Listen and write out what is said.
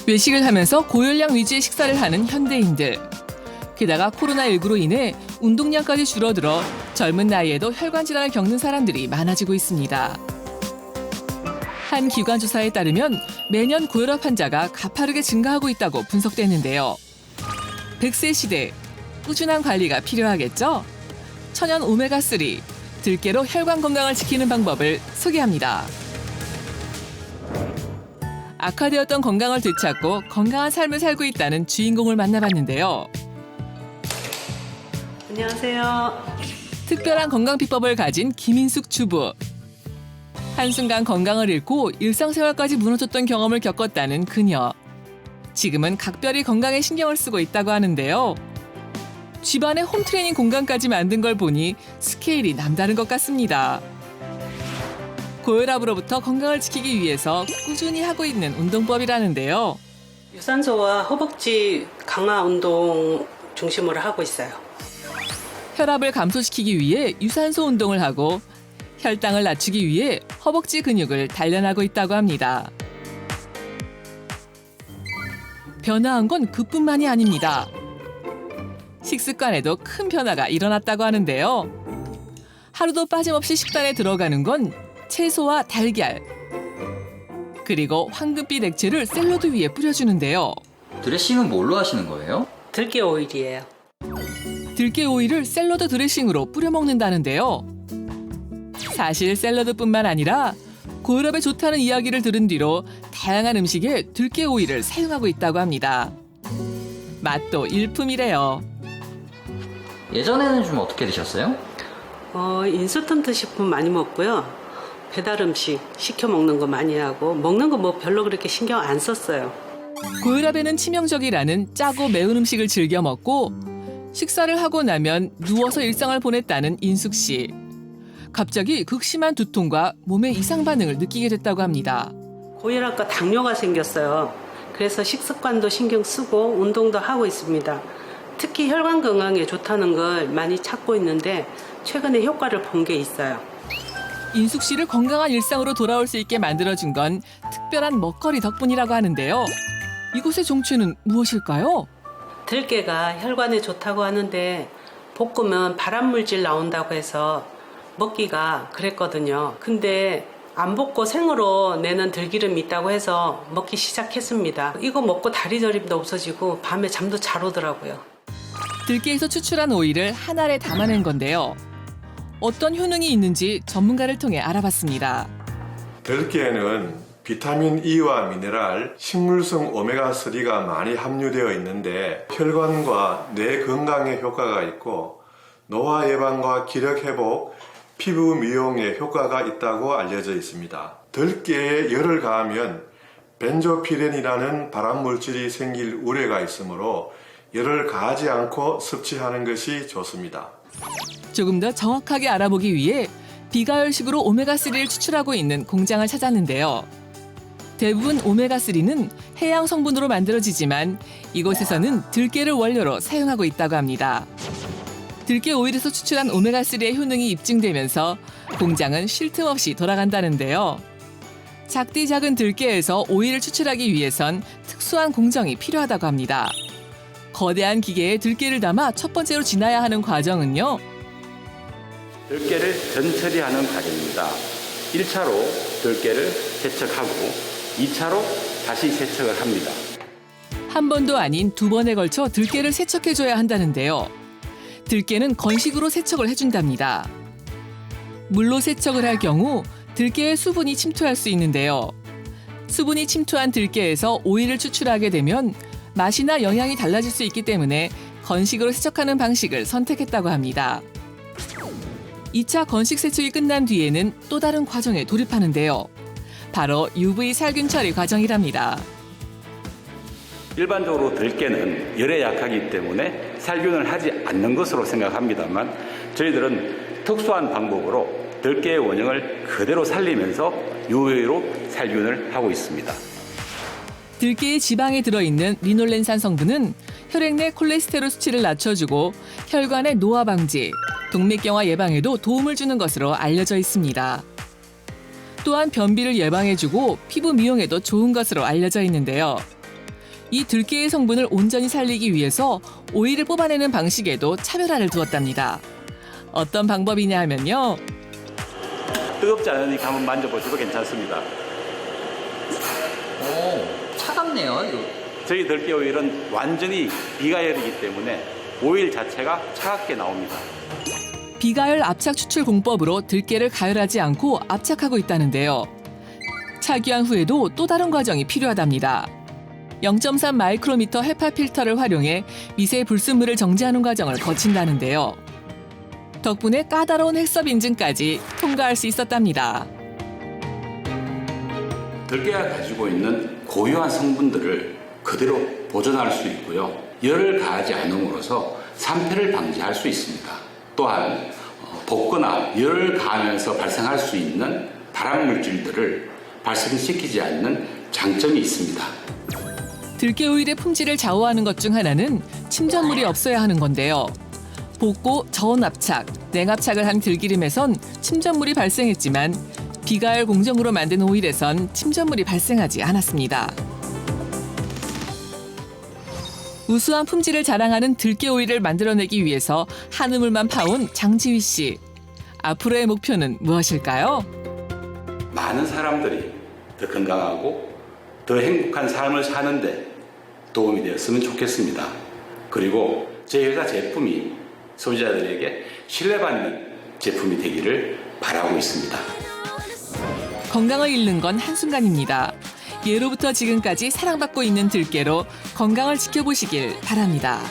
외식을 하면서 고열량 위주의 식사를 하는 현대인들. 게다가 코로나19로 인해 운동량까지 줄어들어 젊은 나이에도 혈관 질환을 겪는 사람들이 많아지고 있습니다. 한 기관 조사에 따르면 매년 고혈압 환자가 가파르게 증가하고 있다고 분석되는데요. 100세 시대, 꾸준한 관리가 필요하겠죠? 천연 오메가3, 들깨로 혈관 건강을 지키는 방법을 소개합니다. 악화되었던 건강을 되찾고 건강한 삶을 살고 있다는 주인공을 만나봤는데요. 안녕하세요. 특별한 건강 비법을 가진 김인숙 주부. 한순간 건강을 잃고 일상생활까지 무너졌던 경험을 겪었다는 그녀. 지금은 각별히 건강에 신경을 쓰고 있다고 하는데요. 집안에 홈트레이닝 공간까지 만든 걸 보니 스케일이 남다른 것 같습니다. 고혈압으로부터 건강을 지키기 위해서 꾸준히 하고 있는 운동법이라는데요. 유산소와 허벅지 강화 운동 중심으로 하고 있어요. 혈압을 감소시키기 위해 유산소 운동을 하고 혈당을 낮추기 위해 허벅지 근육을 단련하고 있다고 합니다. 변화한 건 그뿐만이 아닙니다. 식습관에도 큰 변화가 일어났다고 하는데요. 하루도 빠짐없이 식단에 들어가는 건 채소와 달걀, 그리고 황금빛 액체를 샐러드 위에 뿌려주는데요. 드레싱은 뭘로 하시는 거예요? 들깨 오일이에요. 들깨 오일을 샐러드 드레싱으로 뿌려 먹는다는데요. 사실 샐러드뿐만 아니라 고혈압에 좋다는 이야기를 들은 뒤로 다양한 음식에 들깨 오일을 사용하고 있다고 합니다. 맛도 일품이래요. 예전에는 좀 어떻게 드셨어요? 인스턴트 식품 많이 먹고요. 배달 음식 시켜 먹는 거 많이 하고 먹는 거 뭐 별로 그렇게 신경 안 썼어요. 고혈압에는 치명적이라는 짜고 매운 음식을 즐겨 먹고 식사를 하고 나면 누워서 일상을 보냈다는 인숙 씨. 갑자기 극심한 두통과 몸의 이상 반응을 느끼게 됐다고 합니다. 고혈압과 당뇨가 생겼어요. 그래서 식습관도 신경 쓰고 운동도 하고 있습니다. 특히 혈관 건강에 좋다는 걸 많이 찾고 있는데 최근에 효과를 본 게 있어요. 인숙 씨를 건강한 일상으로 돌아올 수 있게 만들어준 건 특별한 먹거리 덕분이라고 하는데요. 이곳의 정체는 무엇일까요? 들깨가 혈관에 좋다고 하는데 볶으면 발암물질 나온다고 해서 먹기가 그랬거든요. 근데 안 볶고 생으로 내는 들기름이 있다고 해서 먹기 시작했습니다. 이거 먹고 다리 저림도 없어지고 밤에 잠도 잘 오더라고요. 들깨에서 추출한 오일을 한 알에 담아낸 건데요. 어떤 효능이 있는지 전문가를 통해 알아봤습니다. 들깨에는 비타민 E와 미네랄, 식물성 오메가3가 많이 함유되어 있는데 혈관과 뇌 건강에 효과가 있고 노화 예방과 기력 회복, 피부 미용에 효과가 있다고 알려져 있습니다. 들깨에 열을 가하면 벤조피렌이라는 발암물질이 생길 우려가 있으므로 열을 가하지 않고 섭취하는 것이 좋습니다. 조금 더 정확하게 알아보기 위해 비가열식으로 오메가3를 추출하고 있는 공장을 찾았는데요. 대부분 오메가3는 해양 성분으로 만들어지지만 이곳에서는 들깨를 원료로 사용하고 있다고 합니다. 들깨 오일에서 추출한 오메가3의 효능이 입증되면서 공장은 쉴 틈 없이 돌아간다는데요. 작디 작은 들깨에서 오일을 추출하기 위해선 특수한 공정이 필요하다고 합니다. 거대한 기계에 들깨를 담아 첫 번째로 지나야 하는 과정은요. 들깨를 전처리하는 과정입니다. 1차로 들깨를 세척하고 2차로 다시 세척을 합니다. 한 번도 아닌 두 번에 걸쳐 들깨를 세척해줘야 한다는데요. 들깨는 건식으로 세척을 해준답니다. 물로 세척을 할 경우 들깨에 수분이 침투할 수 있는데요. 수분이 침투한 들깨에서 오일을 추출하게 되면 맛이나 영양이 달라질 수 있기 때문에 건식으로 세척하는 방식을 선택했다고 합니다. 2차 건식 세척이 끝난 뒤에는 또 다른 과정에 돌입하는데요. 바로 UV 살균 처리 과정이랍니다. 일반적으로 들깨는 열에 약하기 때문에 살균을 하지 않는 것으로 생각합니다만 저희들은 특수한 방법으로 들깨의 원형을 그대로 살리면서 UV로 살균을 하고 있습니다. 들깨의 지방에 들어있는 리놀렌산 성분은 혈액 내 콜레스테롤 수치를 낮춰주고 혈관의 노화 방지, 동맥경화 예방에도 도움을 주는 것으로 알려져 있습니다. 또한 변비를 예방해주고 피부 미용에도 좋은 것으로 알려져 있는데요. 이 들깨의 성분을 온전히 살리기 위해서 오일을 뽑아내는 방식에도 차별화를 두었답니다. 어떤 방법이냐 하면요. 뜨겁지 않으니까 한번 만져보셔도 괜찮습니다. 오, 차갑네요. 이거. 저희 들깨 오일은 완전히 비가열이기 때문에 오일 자체가 차갑게 나옵니다. 비가열 압착 추출 공법으로 들깨를 가열하지 않고 압착하고 있다는데요. 착유한 후에도 또 다른 과정이 필요하답니다. 0.3 마이크로미터 헤파 필터를 활용해 미세 불순물을 정지하는 과정을 거친다는데요. 덕분에 까다로운 핵섭 인증까지 통과할 수 있었답니다. 들깨가 가지고 있는 고유한 성분들을 그대로 보존할 수 있고요. 열을 가하지 않음으로써 산패를 방지할 수 있습니다. 또한 볶거나 열을 가하면서 발생할 수 있는 발암 물질들을 발생시키지 않는 장점이 있습니다. 들깨 오일의 품질을 좌우하는 것 중 하나는 침전물이 없어야 하는 건데요. 볶고 저온 압착, 냉압착을 한 들기름에선 침전물이 발생했지만 비가열 공정으로 만든 오일에선 침전물이 발생하지 않았습니다. 우수한 품질을 자랑하는 들깨 오일을 만들어내기 위해서 한우물만 파온 장지휘 씨. 앞으로의 목표는 무엇일까요? 많은 사람들이 더 건강하고 더 행복한 삶을 사는데 도움이 되었으면 좋겠습니다. 그리고 제 회사 제품이 소비자들에게 신뢰받는 제품이 되기를 바라고 있습니다. 건강을 잃는 건 한순간입니다. 예로부터 지금까지 사랑받고 있는 들깨로 건강을 지켜보시길 바랍니다.